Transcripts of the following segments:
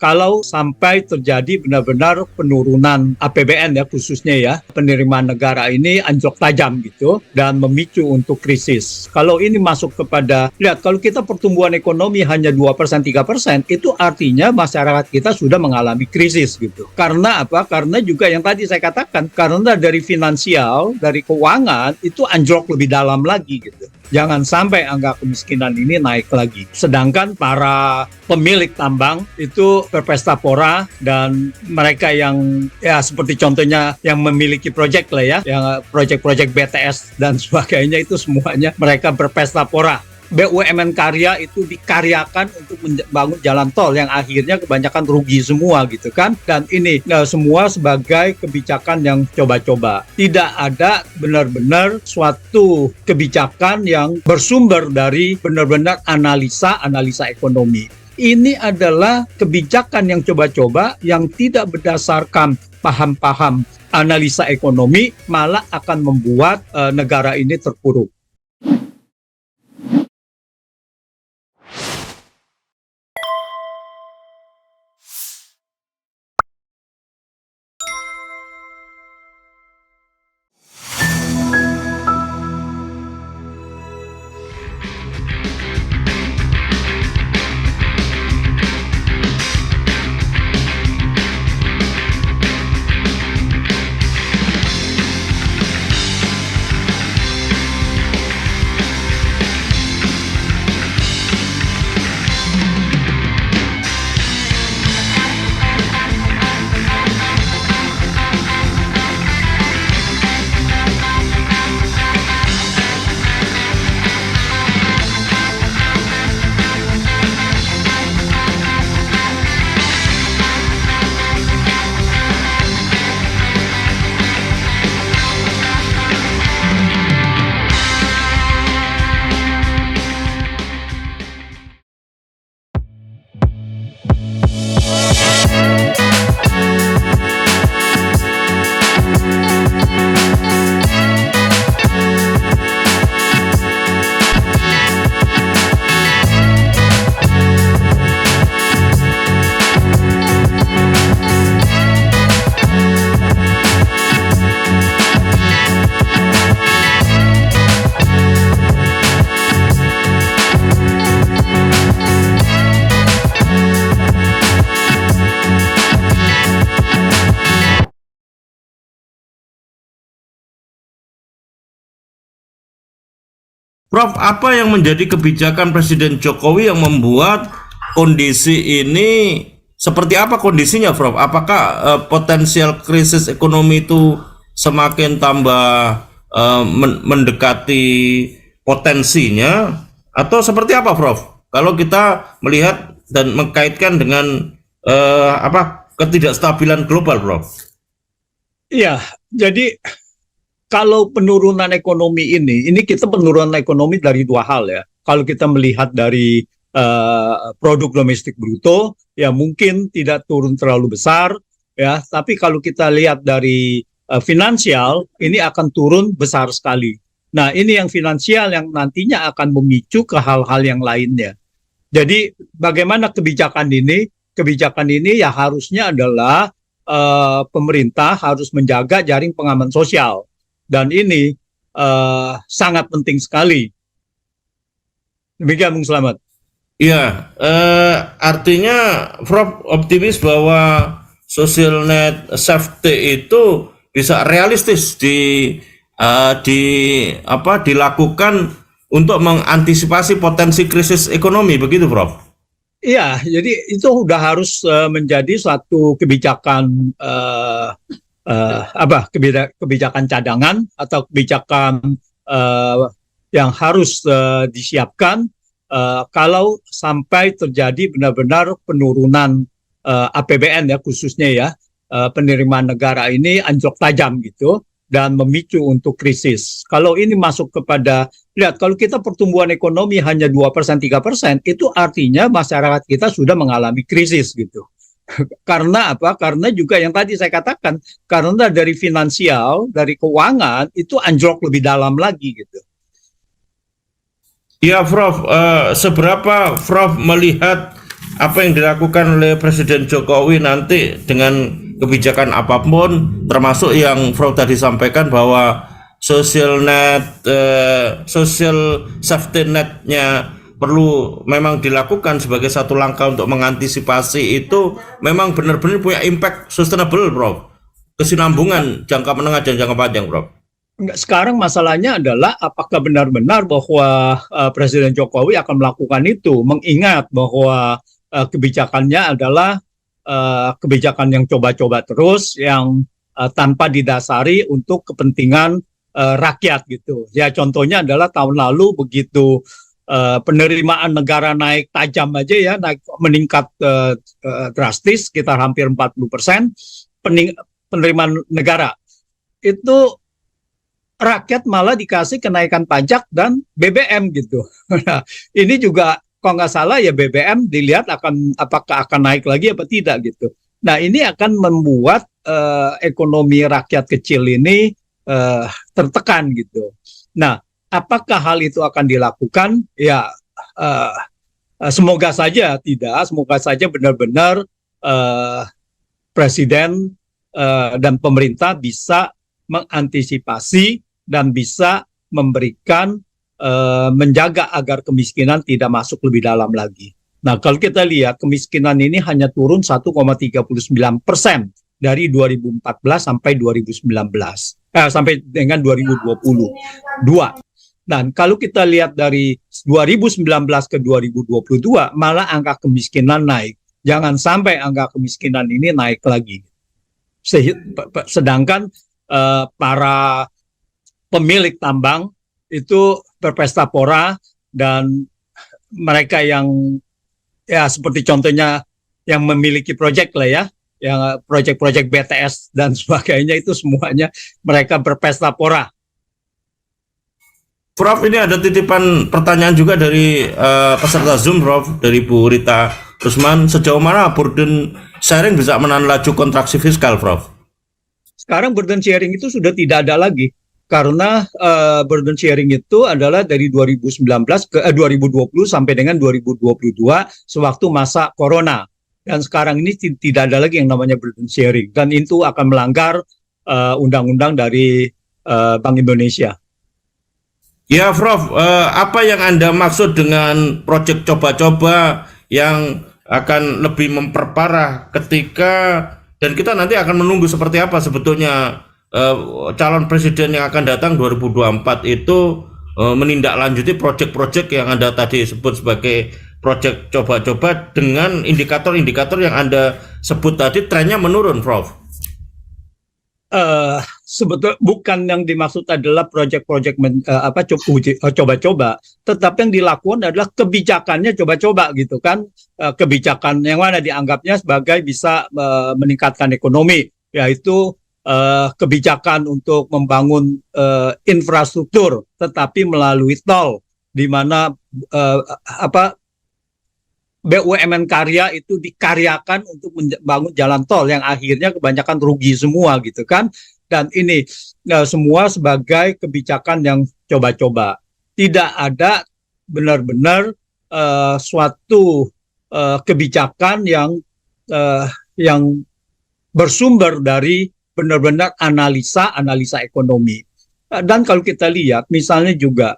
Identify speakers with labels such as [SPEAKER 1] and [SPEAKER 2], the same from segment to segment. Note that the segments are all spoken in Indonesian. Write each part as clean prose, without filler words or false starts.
[SPEAKER 1] kalau sampai terjadi benar-benar penurunan APBN ya khususnya ya, penerimaan negara ini anjlok tajam gitu dan memicu untuk krisis. Kalau ini masuk kepada, lihat kalau kita pertumbuhan ekonomi hanya 2%, 3%, itu artinya masyarakat kita sudah mengalami krisis gitu. Karena apa? Karena juga yang tadi saya katakan, karena dari finansial, dari keuangan itu anjlok lebih dalam lagi gitu. Jangan sampai angka kemiskinan ini naik lagi. Sedangkan para pemilik tambang itu berpesta pora dan mereka yang ya seperti contohnya yang memiliki proyek lah ya, yang proyek-proyek BTS dan sebagainya itu semuanya mereka berpesta pora. BUMN karya itu dikaryakan untuk membangun jalan tol yang akhirnya kebanyakan rugi semua gitu kan. Dan ini semua sebagai kebijakan yang coba-coba. Tidak ada benar-benar suatu kebijakan yang bersumber dari benar-benar analisa ekonomi. Ini adalah kebijakan yang coba-coba yang tidak berdasarkan paham-paham analisa ekonomi, malah akan membuat negara ini terpuruk.
[SPEAKER 2] Prof, apa yang menjadi kebijakan Presiden Jokowi yang membuat kondisi ini seperti apa kondisinya, Prof? Apakah potensial krisis ekonomi itu semakin tambah mendekati potensinya atau seperti apa, Prof? Kalau kita melihat dan mengkaitkan dengan ketidakstabilan global, Prof.
[SPEAKER 1] Iya, jadi kalau penurunan ekonomi ini kita penurunan ekonomi dari dua hal ya. Kalau kita melihat dari produk domestik bruto, ya mungkin tidak turun terlalu besar, ya. Tapi kalau kita lihat dari finansial, ini akan turun besar sekali. Nah, ini yang finansial yang nantinya akan memicu ke hal-hal yang lainnya. Jadi, bagaimana kebijakan ini? Kebijakan ini ya harusnya adalah pemerintah harus menjaga jaring pengaman sosial. Dan ini sangat penting sekali. Demikian, Bung Slamet.
[SPEAKER 2] Iya, artinya Prof optimis bahwa social net safety itu bisa realistis dilakukan untuk mengantisipasi potensi krisis ekonomi, begitu, Prof?
[SPEAKER 1] Iya, jadi itu sudah harus menjadi suatu kebijakan kebijakan cadangan atau kebijakan yang harus disiapkan kalau sampai terjadi benar-benar penurunan APBN ya khususnya ya, penerimaan negara ini anjlok tajam gitu dan memicu untuk krisis. Kalau ini masuk kepada, lihat kalau kita pertumbuhan ekonomi hanya 2%, 3%, itu artinya masyarakat kita sudah mengalami krisis gitu. Karena apa? Karena juga yang tadi saya katakan, karena dari finansial, dari keuangan itu anjlok lebih dalam lagi gitu.
[SPEAKER 2] Ya, Prof, seberapa Prof melihat apa yang dilakukan oleh Presiden Jokowi nanti dengan kebijakan apapun, termasuk yang Prof tadi sampaikan bahwa social net, social safety netnya perlu memang dilakukan sebagai satu langkah untuk mengantisipasi itu, memang benar-benar punya impact sustainable, Prof. Kesinambungan jangka menengah dan jangka panjang, Prof.
[SPEAKER 1] Sekarang masalahnya adalah apakah benar-benar bahwa Presiden Jokowi akan melakukan itu, mengingat bahwa kebijakannya adalah kebijakan yang coba-coba terus, yang tanpa didasari untuk kepentingan rakyat gitu. Ya contohnya adalah tahun lalu begitu penerimaan negara naik tajam aja ya, meningkat drastis sekitar hampir 40%, penerimaan negara itu rakyat malah dikasih kenaikan pajak dan BBM gitu. Nah, ini juga kalau nggak salah ya BBM dilihat apakah akan naik lagi apa tidak gitu. Nah ini akan membuat ekonomi rakyat kecil ini tertekan gitu. Nah apakah hal itu akan dilakukan? Ya semoga saja tidak. Semoga saja benar-benar Presiden dan pemerintah bisa mengantisipasi dan bisa memberikan menjaga agar kemiskinan tidak masuk lebih dalam lagi. Nah, kalau kita lihat kemiskinan ini hanya turun 1,39% dari 2014 sampai 2019 sampai dengan 2022. Dan kalau kita lihat dari 2019 ke 2022 malah angka kemiskinan naik. Jangan sampai angka kemiskinan ini naik lagi. Sedangkan para pemilik tambang itu berpesta pora dan mereka yang ya seperti contohnya yang memiliki proyek lah ya, yang proyek-proyek BTS dan sebagainya itu semuanya mereka berpesta pora.
[SPEAKER 2] Prof, ini ada titipan pertanyaan juga dari peserta Zoom, Prof, dari Bu Rita Rusman. Sejauh mana burden sharing bisa menahan laju kontraksi fiskal, Prof?
[SPEAKER 1] Sekarang burden sharing itu sudah tidak ada lagi karena burden sharing itu adalah dari 2019 ke 2020 sampai dengan 2022 sewaktu masa corona, dan sekarang ini tidak ada lagi yang namanya burden sharing dan itu akan melanggar undang-undang dari Bank Indonesia.
[SPEAKER 2] Ya, Prof, apa yang Anda maksud dengan proyek coba-coba yang akan lebih memperparah ketika, dan kita nanti akan menunggu seperti apa sebetulnya calon presiden yang akan datang 2024 itu menindaklanjuti proyek-proyek yang Anda tadi sebut sebagai proyek coba-coba dengan indikator-indikator yang Anda sebut tadi trennya menurun, Prof.
[SPEAKER 1] Sebetulnya bukan yang dimaksud adalah proyek-proyek coba-coba, tetapi yang dilakukan adalah kebijakannya coba-coba gitu kan, kebijakan yang mana dianggapnya sebagai bisa meningkatkan ekonomi, yaitu kebijakan untuk membangun infrastruktur, tetapi melalui tol, di mana BUMN karya itu dikaryakan untuk membangun jalan tol yang akhirnya kebanyakan rugi semua gitu kan. Dan ini semua sebagai kebijakan yang coba-coba. Tidak ada benar-benar suatu kebijakan yang bersumber dari benar-benar analisa ekonomi. Dan kalau kita lihat misalnya juga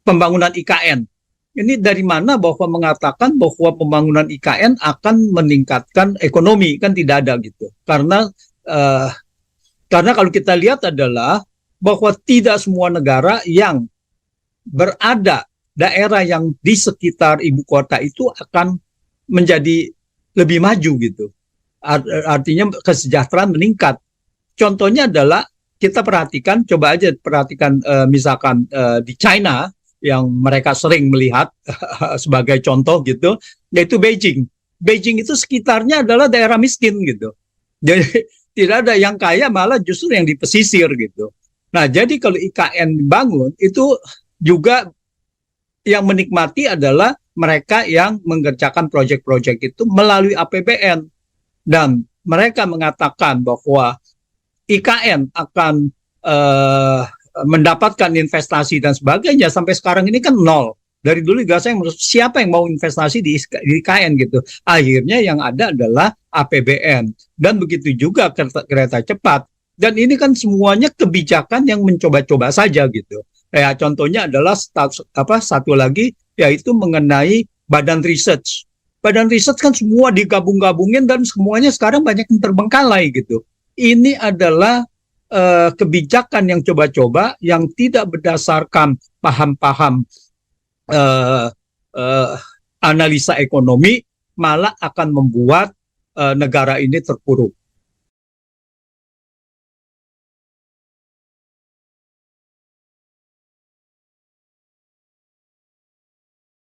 [SPEAKER 1] pembangunan IKN. Ini dari mana bahwa mengatakan bahwa pembangunan IKN akan meningkatkan ekonomi, kan tidak ada gitu. Karena kalau kita lihat adalah bahwa tidak semua negara yang berada daerah yang di sekitar ibu kota itu akan menjadi lebih maju gitu. Artinya kesejahteraan meningkat. Contohnya adalah kita coba aja perhatikan misalkan di China, yang mereka sering melihat sebagai contoh gitu, yaitu Beijing. Beijing itu sekitarnya adalah daerah miskin gitu. Jadi tidak ada yang kaya, malah justru yang di pesisir gitu. Nah, jadi kalau IKN dibangun itu juga yang menikmati adalah mereka yang mengerjakan proyek-proyek itu melalui APBN. Dan mereka mengatakan bahwa IKN akan mendapatkan investasi dan sebagainya sampai sekarang ini kan nol. Dari dulu juga saya menurut siapa yang mau investasi di IKN gitu. Akhirnya yang ada adalah APBN. Dan begitu juga kereta cepat. Dan ini kan semuanya kebijakan yang mencoba-coba saja gitu. Contohnya adalah satu lagi yaitu mengenai badan research. Badan research kan semua digabung-gabungin dan semuanya sekarang banyak yang terbengkalai gitu. Ini adalah kebijakan yang coba-coba yang tidak berdasarkan paham-paham uh, analisa ekonomi, malah akan membuat negara ini terpuruk.